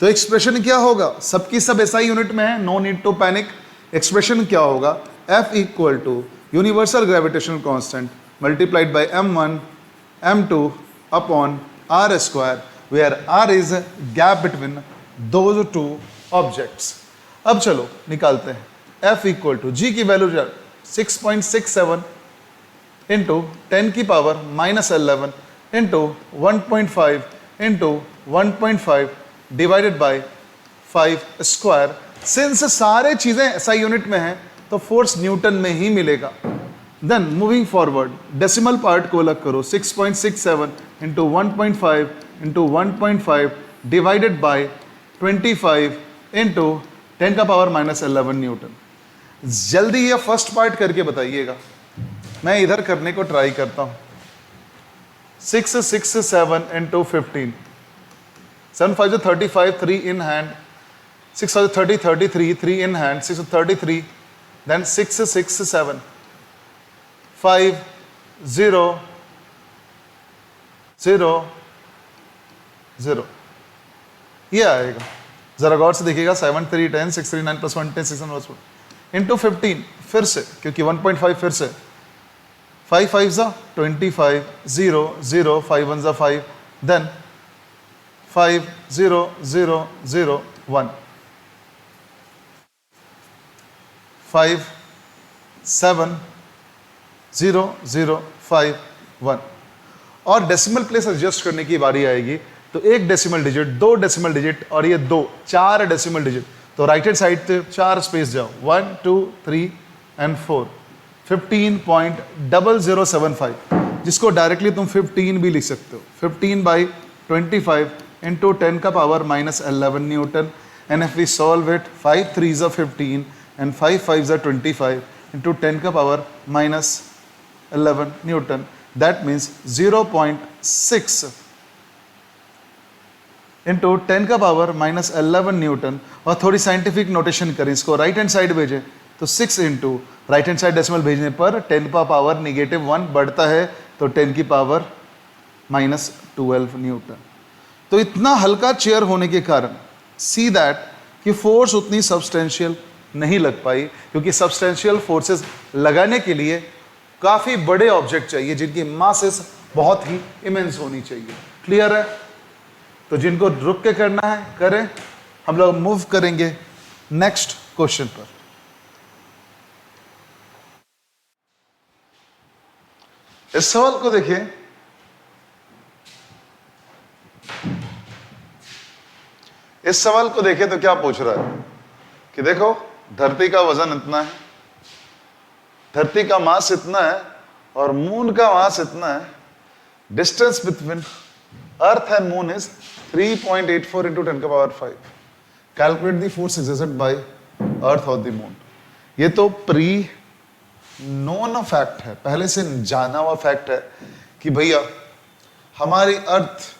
तो एक्सप्रेशन क्या होगा? सबकी सब SI यूनिट में है, no need to panic. Expression क्या होगा? F equal to universal gravitational constant multiplied by m1 m2 upon r square, where r is gap between those two objects. अब चलो निकालते हैं. F इक्वल टू G की value 6.67 into 10 की power -11 into 1.5 into 1.5 divided by 5 square. Since सारे चीजें SI unit में हैं तो फोर्स न्यूटन में ही मिलेगा. Then moving forward, decimal part को अलग करो. 6.67 into 1.5 into 1.5 divided by 25 into 10 का पावर -11 न्यूटन. जल्दी ये फर्स्ट पार्ट करके बताइएगा, मैं इधर करने को ट्राई करता हूं. 667 into 15, 7 5 35, 3 in hand, 6 5 30 33, 3 in hand, 6 33, then 6 6 7 5 0 0 0, ये आएगा जरा गौर से देखिएगा, 7 3 10 6 3 9 प्लस 1 10 6 1 इंटू 15 फिर से, क्योंकि 1.5 फिर से 5 5 25 0 0 5 1 5 देन 5 0 0 0 1 5 7 0 0 5 1 और डेसिमल प्लेस एडजस्ट करने की बारी आएगी तो एक डेसिमल डिजिट, दो डेसिमल डिजिट और ये दो, चार डेसिमल डिजिट। तो राइट हैंड साइड पे चार स्पेस जाओ, 1 2 3 एंड 4 15.0075, जिसको डायरेक्टली तुम 15 भी लिख सकते हो। 15/25 इंटू 10 का power -11 newton. And if we solve it, 5 3s are 15 and 5 5s are 25 into 10 का power -11 Newton. That means 0.6 into 10 का पावर -11 न्यूटन। और थोड़ी साइंटिफिक नोटेशन करें, इसको राइट हैंड साइड भेजें तो 6 into right hand side decimal भेजने पर 10 का पावर -1 बढ़ता है तो 10 की पावर -12 न्यूटन। तो इतना हल्का चेयर होने के कारण सी दैट कि फोर्स उतनी सब्सटेंशियल नहीं लग पाई, क्योंकि सब्सटेंशियल फोर्सेस लगाने के लिए काफ़ी बड़े ऑब्जेक्ट चाहिए जिनकी मासेस बहुत ही इमेंस होनी चाहिए। क्लियर है? तो जिनको रुक के करना है करें, हम लोग मूव करेंगे नेक्स्ट क्वेश्चन पर। इस सवाल को देखिए, इस सवाल को देखें तो क्या पूछ रहा है कि देखो धरती का वजन इतना है, धरती का मास इतना है और मून का मास इतना है। Distance between Earth and moon is 3.84 into 10 का power 5। Calculate the force exerted by Earth और द मून। ये तो प्री नोन फैक्ट है, पहले से जाना हुआ फैक्ट है कि भैया हमारी अर्थ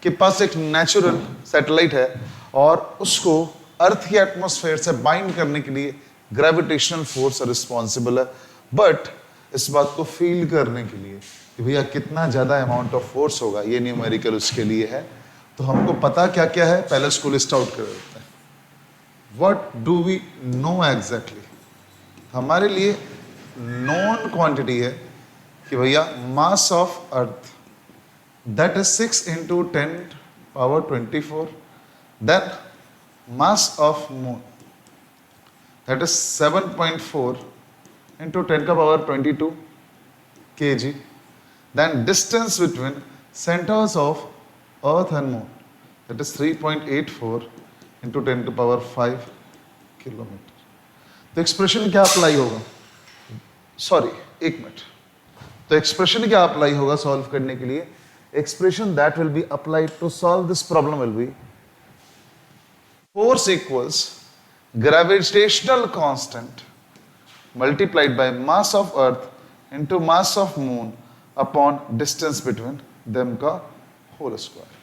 के पास एक नेचुरल सैटेलाइट है और उसको अर्थ की एटमॉस्फेयर से बाइंड करने के लिए ग्रेविटेशनल फोर्स रिस्पॉन्सिबल है। बट इस बात को फील करने के लिए कि भैया कितना ज्यादा अमाउंट ऑफ फोर्स होगा, ये न्यूमेरिकल उसके लिए है। तो हमको पता क्या क्या है, पहले उसको लिस्ट आउट कर देते हैं। What do we know exactly? हमारे लिए नॉन क्वांटिटी है कि भैया mass of earth that is 6 into 10 power 24, then mass of moon that is 7.4 into 10 का power 22 kg, then distance between centers of earth and moon that is 3.84 into 10 का power 5 kilometre. तो expression क्या apply होगा? Sorry, एक minute. तो expression क्या apply होगा solve करने के लिए? Expression that will be applied to solve this problem will be force equals gravitational constant multiplied by mass of earth into mass of moon upon distance between them का whole square.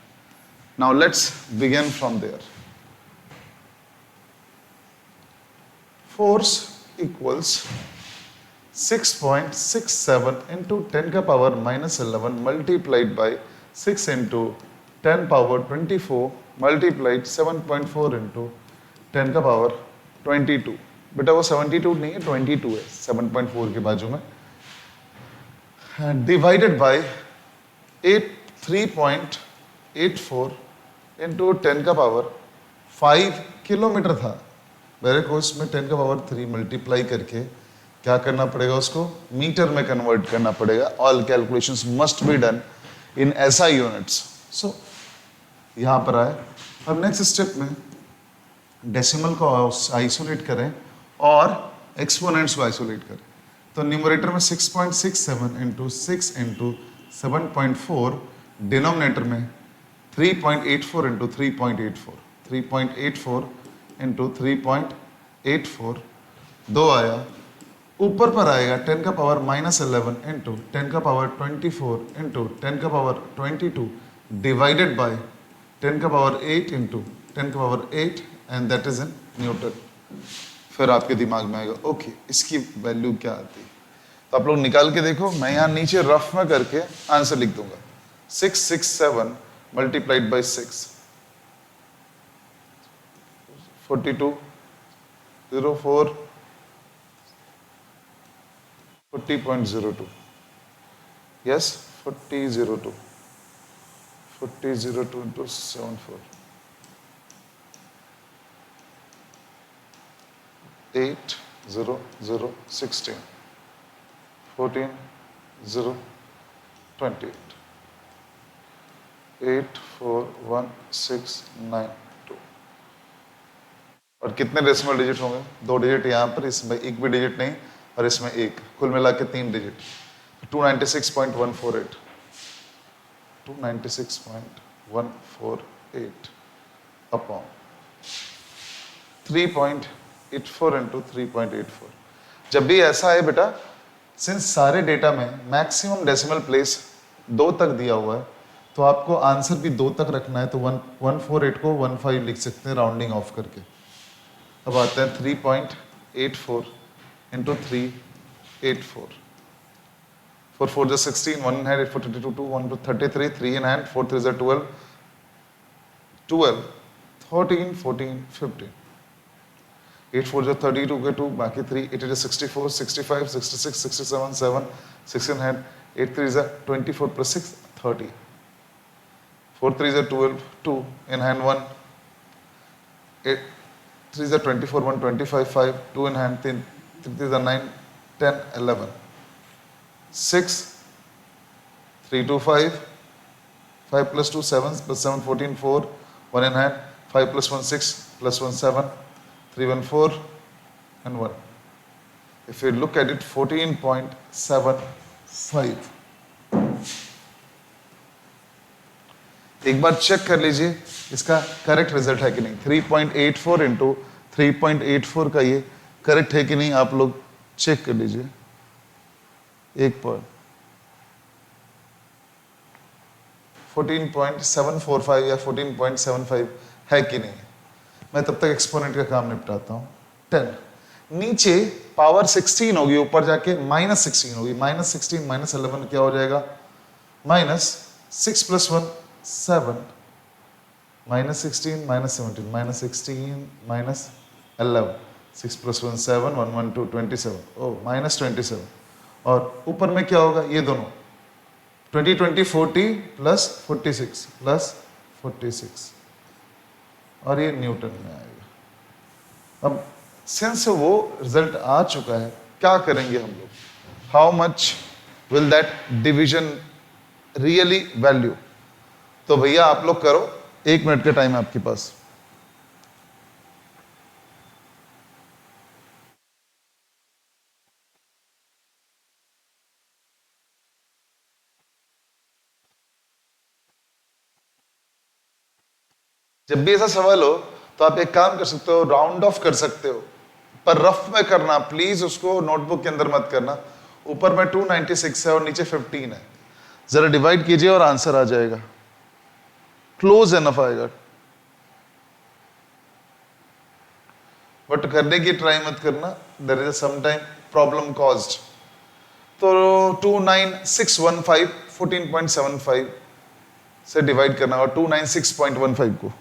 Now let's begin from there. Force equals 6.67 into 10 का power -11 multiplied by 6 into 10 power 24 multiplied 7.4 into 10 का power 22। बेटा वो 72 नहीं है, 22 है 7.4 के बाजू में। डिवाइडेड बाई 3.84 into 10 का पावर 5 किलोमीटर था। मेरे को इसमें 10 का पावर 3 मल्टीप्लाई करके क्या करना पड़ेगा, उसको मीटर में कन्वर्ट करना पड़ेगा। All calculations must be done in SI units. So यहां पर आए। अब नेक्स्ट स्टेप में डेसिमल को आइसोलेट करें और एक्सपोनेंट्स को आइसोलेट करें। तो न्यूमरेटर में 6.67 into 6 into 7.4, डिनोमिनेटर में 3.84 into 3.84, 3.84 into 3.84 दो आया। ऊपर पर आएगा 10 का पावर -11 इंटू 10 का पावर 24 इंटू 10 का पावर 22 डिवाइडेड बाय 10 का पावर 8 इंटू 10 का पावर 8 and that is in newton. फिर आपके दिमाग में आएगा ओके इसकी वैल्यू क्या आती है, तो आप लोग निकाल के देखो। मैं यहाँ नीचे रफ में करके आंसर लिख दूंगा। 667 मल्टीप्लाइड बाई 6 4204 40.02. Yes, 4002 into 74 8 0 0 16 14 0 28 8 4 1 6 9 2. और कितने डेसिमल डिजिट होंगे? 2 डिजिट यहाँ पर, इसमें एक भी डिजिट नहीं और इसमें एक, कुल मिला के 3 डिजिट। 296.148 296.148 upon 3.84 into 3.84। जब भी ऐसा है बेटा, सिंस सारे डेटा में मैक्सिमम डेसिमल प्लेस 2 तक दिया हुआ है, तो आपको आंसर भी 2 तक रखना है, तो 148 को 15 लिख सकते हैं राउंडिंग ऑफ करके। अब आते हैं 3.84 into 384। 4 4 is 16, 1 in hand, 8 4 22, 2 1 to 33, 3 in hand, 4 3 is 12, 12, 13, 14, 15. 8 4 is 32 के 2, बाकी 3, 8 is 64, 65, 66, 67, 7, 6 in hand, 8 3 is 24 plus 6, 30. 4 3 is 12, 2 in hand 1, 8 3 is 24, 1 25, 5, 2 in hand, 3 3 is 9, 10, 11. 6, 3 2 5, 5 plus 2 7 plus 7 14 4, 1 in hand, 5 plus 1 6 plus 1 7, 3 1 4 and 1. If you look at it, 14.75. एक बार check कर लीजिए इसका correct result है कि नहीं। 3.84 into 3.84 का ये करेक्ट है कि नहीं, आप लोग चेक कर लीजिए एक पर। 14.745 या 14.75 है कि नहीं। मैं तब तक एक्सपोनेंट का काम निपटाता हूं। 10 नीचे पावर 16 होगी, ऊपर जाके -16 होगी। -16 -11 क्या हो जाएगा? -6 + 1 7, -16 -17 -16 -11, 6 + 1 7, 1 1 2 27, ओ -27। और ऊपर में क्या होगा? ये दोनों 20 20 40 प्लस 46 प्लस 46, और ये न्यूटन में आएगा। अब सिंस वो रिजल्ट आ चुका है, क्या करेंगे हम लोग? How much will that division really value? तो भैया आप लोग करो, 1 मिनट का टाइम है आपके पास। जब भी ऐसा सवाल हो तो आप एक काम कर सकते हो, राउंड ऑफ कर सकते हो, पर रफ में करना प्लीज, उसको नोटबुक के अंदर मत करना। ऊपर में 296 है और नीचे 15 है, जरा डिवाइड कीजिए और आंसर आ जाएगा, क्लोज एनफ आएगा। बट करने की ट्राई मत करना, there is some time problem caused. तो 29615 14.75 से डिवाइड करना होगा 296.15 को,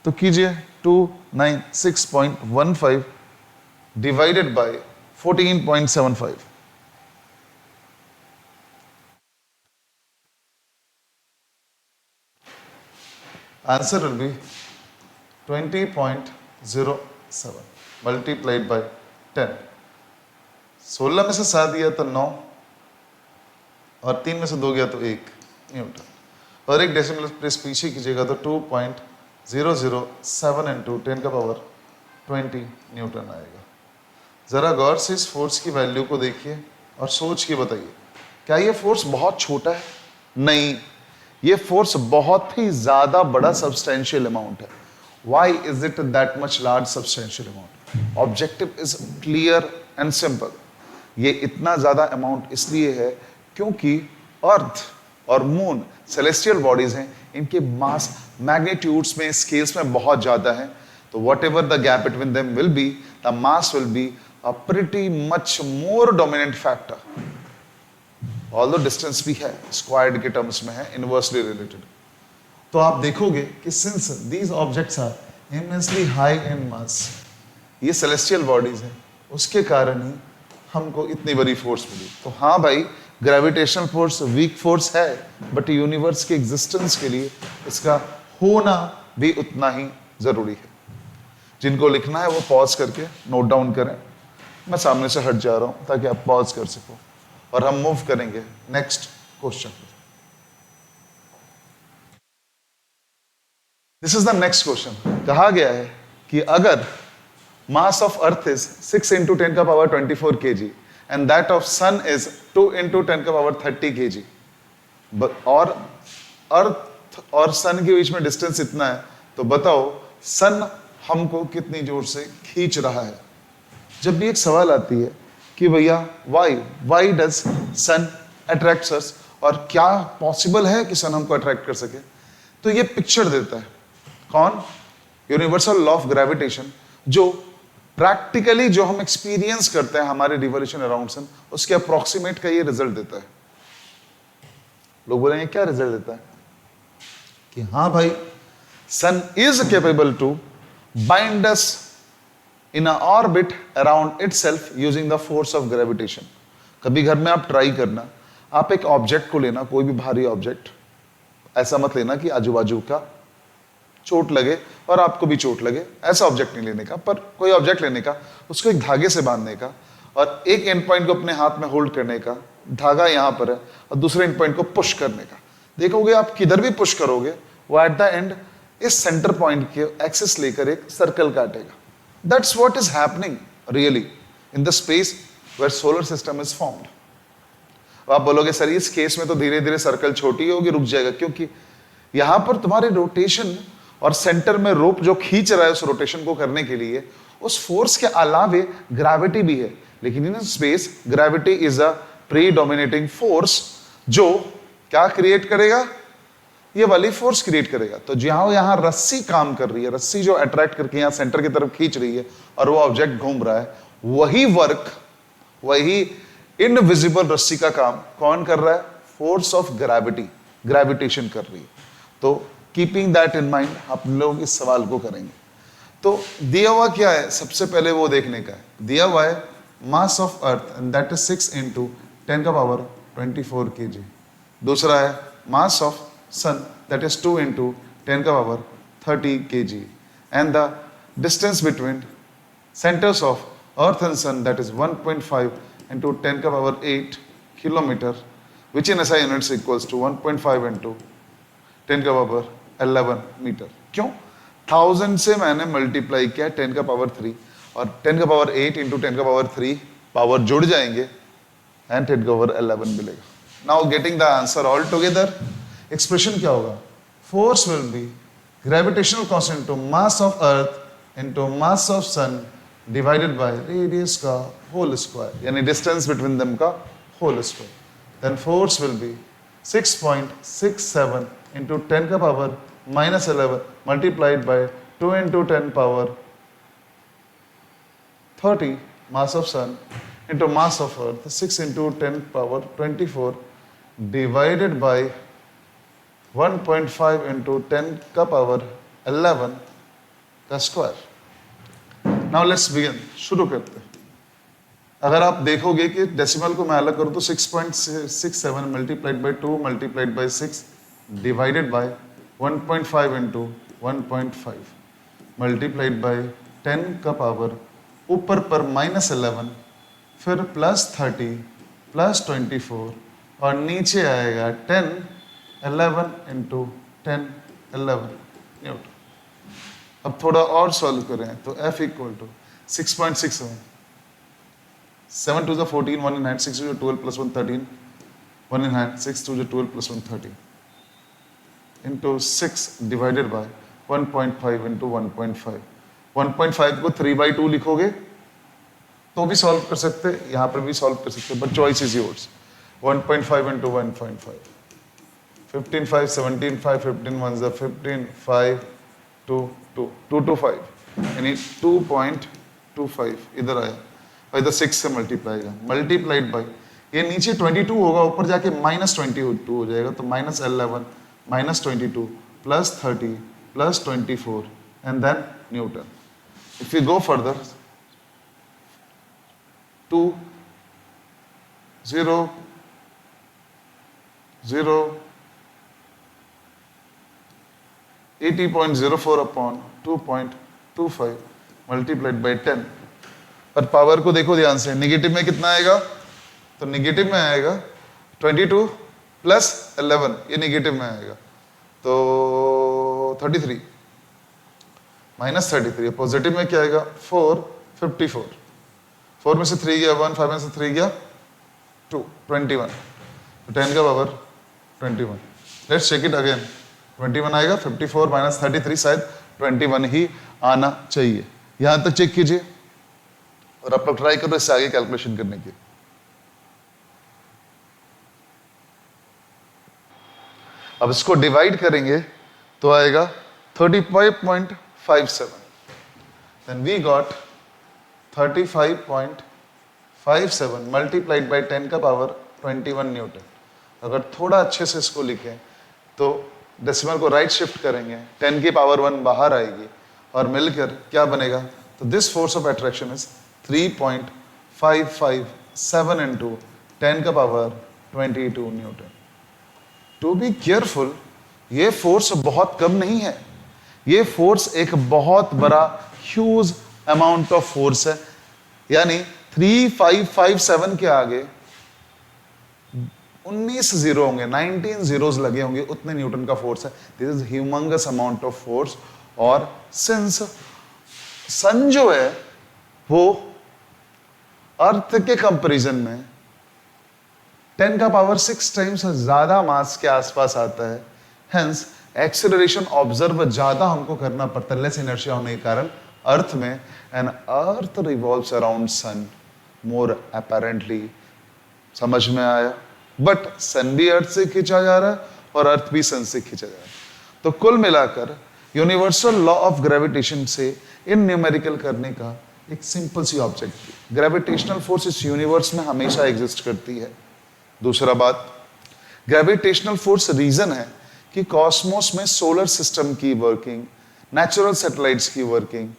तो कीजिए 296.15 divided by 14.75। Answer will be 20.07 multiplied by 10। 16 में से 7 दिया तो 9, और 3 में से 2 गया तो 1 न्यूटन, और एक डेसिमल प्लेस पीछे कीजिएगा तो 2.007 इंटू 10 का पावर 20 न्यूटन आएगा। ज़रा गौर से इस फोर्स की वैल्यू को देखिए और सोच के बताइए, क्या ये फोर्स बहुत छोटा है? नहीं, ये फोर्स बहुत ही ज़्यादा बड़ा सब्सटेंशियल अमाउंट है। Why is it that much large substantial amount? Objective is clear and simple. ये इतना ज़्यादा अमाउंट इसलिए है क्योंकि अर्थ और मून सेलेस्टियल बॉडीज हैं, इनके मास मैग्नीट्यूड्स में, स्केल्स में बहुत ज़्यादा है। तो what ever the gap between them will be, the mass will be a pretty much more dominant factor. Although distance भी है, स्क्वायर्ड के टर्म्स में है, इनवर्सली रिलेटेड। तो आप देखोगे कि since these objects are immensely high in mass, ये सेलेस्टियल बॉडीज हैं, उसके कारण ही हमको इतनी बड़ी फोर्स मिली। तो हाँ भाई, ग्रेविटेशनल फोर्स वीक फोर्स है, बट यूनिवर्स के एग्जिस्टेंस के लिए इसका होना भी उतना ही जरूरी है। जिनको लिखना है वो पॉज करके नोट डाउन करें। मैं सामने से हट जा रहा हूं ताकि आप पॉज कर सको, और हम मूव करेंगे next question. This is the next question. कहा गया है कि अगर mass of earth is 6 into 10 का power 24 kg and that of sun is 2 into 10 का power 30 kg, और अर्थ और सन के बीच में डिस्टेंस इतना है, तो बताओ सन हमको कितनी जोर से खींच रहा है। जब भी एक सवाल आती है कि भैया वाई डज सन अट्रैक्ट्स अस, और क्या पॉसिबल है कि सन हमको अट्रैक्ट कर सके, तो ये पिक्चर देता है। कौन? यूनिवर्सल लॉ ऑफ ग्रेविटेशन, जो प्रैक्टिकली जो हम एक्सपीरियंस करते हैं हमारे रिवॉल्यूशन अराउंड सन, उसके अप्रोक्सीमेट का ये रिजल्ट देता है। लोग बोलेंगे क्या रिजल्ट देता है? कि हाँ भाई, sun is capable to bind us in a orbit around itself using the force of gravitation. कभी घर में आप ट्राई करना, आप एक ऑब्जेक्ट को लेना, कोई भी भारी ऑब्जेक्ट, ऐसा मत लेना कि आजू बाजू का चोट लगे और आपको भी चोट लगे, ऐसा ऑब्जेक्ट नहीं लेने का, पर कोई ऑब्जेक्ट लेने का, उसको एक धागे से बांधने का, और एक एंड पॉइंट को अपने हाथ में होल्ड करने का, धागा यहां पर है, और दूसरे एंड पॉइंट को पुश करने का। देखोगे आप किधर भी पुश करोगे, वो एट द एंड इस सेंटर पॉइंट के एक्सिस लेकर एक सर्कल काटेगा। That's what is happening really in the space where solar system is formed. आप बोलोगे सर इस केस में तो धीरे धीरे सर्कल छोटी होगी, रुक जाएगा, क्योंकि यहां पर तुम्हारे रोटेशन और सेंटर में रोप जो खींच रहा है उस रोटेशन को करने के लिए, उस फोर्स के अलावे ग्रेविटी भी है। लेकिन in space gravity is a predominating force, जो क्या क्रिएट करेगा? ये वाली फोर्स क्रिएट करेगा। तो जहां यहां रस्सी काम कर रही है, रस्सी जो अट्रैक्ट करके यहां सेंटर की तरफ खींच रही है और वो ऑब्जेक्ट घूम रहा है, वही वर्क, वही इनविजिबल रस्सी का काम कौन कर रहा है? फोर्स ऑफ ग्रेविटी, ग्रेविटेशन कर रही है। तो कीपिंग दैट इन माइंड आप लोग इस सवाल को करेंगे। तो दिया हुआ क्या है? सबसे पहले वो देखने का है। दिया हुआ है mass of earth and that is 6 into 10 का पावर 24 kg। दूसरा है mass of sun that is 2 into 10 का पावर 30 kg, and the distance between centres of earth and sun that is 1.5 into 10 का पावर 8 kilometre, which in SI units equals to 1.5 into 10 का power 11 metre. क्यों? 1000 से मैंने मल्टीप्लाई किया 10 का पावर 3, और 10 का पावर 8 into 10 का पावर 3 पावर जुड़ जाएंगे एंड 10 का पावर 11 मिलेगा। Now getting the answer all together, expression क्या होगा? Force will be gravitational constant into mass of earth into mass of sun divided by radius का होल स्क्वायर, यानी डिस्टेंस बिटवीन देम का whole square. Then force will be 6.67 into 10 का power -11 multiplied by 2 into 10 power 30 mass of sun into mass of earth, 6 into 10 power 24 divided by 1.5 into 10 का power 11 का square. Now let's begin, शुरू करते हैं। अगर आप देखोगे कि डेसिमल को मैं अलग करूं तो 6.67 multiplied by 2 multiplied by 6 divided bye 1.5 into 1.5 multiplied by 10 का पावर ऊपर पर -11, फिर +30 +24, और नीचे आएगा 10 11 into 10 11 न्यूटन। अब थोड़ा और सॉल्व करें तो F equal to 6.67, 7 2 14, 1 in hand, 6 2 12 plus 1 13, 1 in hand, 6 2 12 plus 1 13 into 6 divided by 1.5 into 1.5। 1.5 को 3/2 लिखोगे तो भी सॉल्व कर सकते, यहाँ पर भी सॉल्व कर सकते, but choice is yours. 1.5 into 1.5, 15 5 17 5 15 1 15 5 2 2 2 to 5, यानी 2.25 इधर आया, और इधर 6 से मल्टीप्लाइड बाई, ये नीचे 22 होगा, ऊपर जाके -22 हो जाएगा, तो -11 -22 +30 +24 and then Newton. If we go further, 2, 0, 0, 80.04 upon 2.25 multiplied by 10. पर पावर को देखो ध्यान से, निगेटिव में कितना आएगा? तो निगेटिव में आएगा 22 प्लस 11, ये निगेटिव में आएगा, तो 33 माइनस 33। पॉजिटिव में क्या आएगा? 4, 54। 4 में से 3 गया 1, 5 में से 3 गया 2, 21। तो 10 का power 21। Let's check it again, 21 आएगा, 54 माइनस 33 शायद 21 ही आना चाहिए। यहां तक चेक कीजिए और आप लोग ट्राई करो इससे आगे कैलकुलेशन करने की। अब इसको डिवाइड करेंगे तो आएगा 35.57। Then we got 35.57 multiplied by 10 का पावर 21 न्यूटन। अगर थोड़ा अच्छे से इसको लिखें तो डेसिमल को राइट शिफ्ट करेंगे, 10 की पावर 1 बाहर आएगी और मिलकर क्या बनेगा? तो this force of attraction is 3.557 into 10 का power 22 newton. To be careful, ये फोर्स बहुत कम नहीं है, ये फोर्स एक बहुत बड़ा ह्यूज अमाउंट ऑफ फोर्स है। यानी 3557 के आगे 19 जीरो होंगे, 19 जीरोस लगे होंगे, उतने न्यूटन का फोर्स है। This is humongous amount of force. और सिंस सन जो है वो अर्थ के कंपैरिजन में 10 का पावर 6 टाइम्स ज्यादा मास के आसपास आता है। हेंस एक्सेलरेशन ऑब्जर्व ज्यादा हमको करना पड़ता है, लेस इनर्शिया होने के कारण अर्थ में। And earth revolves around sun more apparently. समझ में आया? बट सन भी अर्थ से खींचा जा रहा है और अर्थ भी सन से खींचा जा रहा है। तो कुल मिलाकर यूनिवर्सल लॉ ऑफ ग्रेविटेशन से इन न्यूमेरिकल करने का एक सिंपल सी ऑब्जेक्ट, ग्रेविटेशनल फोर्स इस यूनिवर्स में हमेशा एग्जिस्ट करती है। दूसरा बात, ग्रेविटेशनल फोर्स रीजन है कि कॉस्मोस में सोलर सिस्टम की वर्किंग, नेचुरल सैटेलाइट्स की वर्किंग,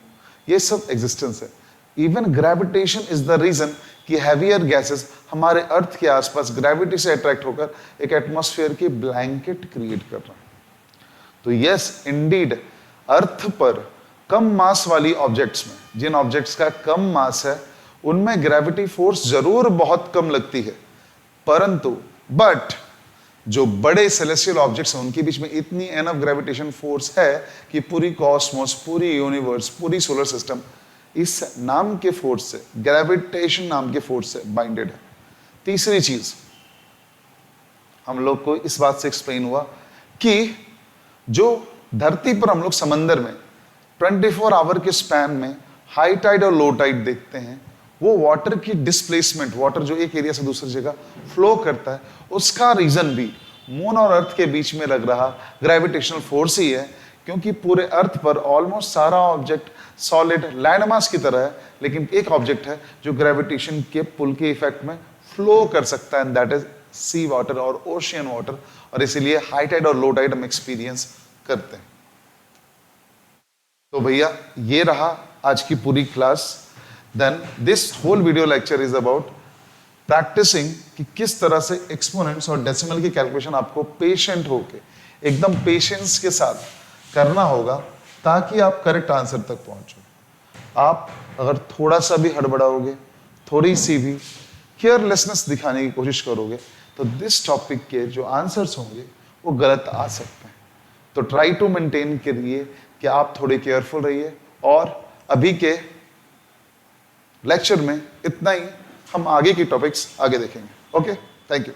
ये सब एग्जिस्टेंस है। Even gravitation is the reason कि हैवियर गैसेस हमारे अर्थ के आसपास ग्रेविटी से अट्रैक्ट होकर एक एटमॉस्फेयर की ब्लैंकेट क्रिएट कर रहा है। तो यस इंडीड, अर्थ पर कम मास वाली ऑब्जेक्ट्स में, जिन ऑब्जेक्ट्स का कम मास है उनमें ग्रेविटी फोर्स जरूर बहुत कम लगती है, परंतु बट जो बड़े सेलेस्टियल ऑब्जेक्ट्स हैं उनके बीच में इतनी एनफ ग्रेविटेशन फोर्स है कि पूरी कॉस्मोस, पूरी यूनिवर्स, पूरी सोलर सिस्टम इस नाम के फोर्स से, ग्रेविटेशन नाम के फोर्स से बाइंडेड है। तीसरी चीज हम लोग को इस बात से एक्सप्लेन हुआ कि जो धरती पर हम लोग समंदर में 24 आवर के स्पैन में हाई टाइड और लो टाइड देखते हैं, वो वाटर की डिस्प्लेसमेंट, वाटर जो एक एरिया से दूसरी जगह फ्लो करता है, उसका रीजन भी मून और अर्थ के बीच में लग रहा ग्रेविटेशनल फोर्स ही है। क्योंकि पूरे अर्थ पर ऑलमोस्ट सारा ऑब्जेक्ट सॉलिड लैंड मास की तरह है, लेकिन एक ऑब्जेक्ट है जो ग्रेविटेशन के पुल के इफेक्ट में फ्लो कर सकता है, and that is sea water और ओशियन वाटर। और इसीलिए हाई टाइड और लो टाइड हम एक्सपीरियंस करते हैं। तो भैया ये रहा आज की पूरी class. Then this whole video lecture is about practising कि किस तरह से एक्सपोनेंट्स और डेसिमल की कैलकुलेशन आपको पेशेंट होके, एकदम पेशेंस के साथ करना होगा ताकि आप करेक्ट आंसर तक पहुंचो। आप अगर थोड़ा सा भी हड़बड़ाओगे, थोड़ी सी भी केयरलेसनेस दिखाने की कोशिश करोगे, तो दिस टॉपिक के जो आंसर्स होंगे वो गलत आ सकते हैं। तो ट्राई टू मेंटेन करिए कि आप थोड़े केयरफुल रहिए। और अभी के लेक्चर में इतना ही, हम आगे की टॉपिक्स आगे देखेंगे। Okay, thank you.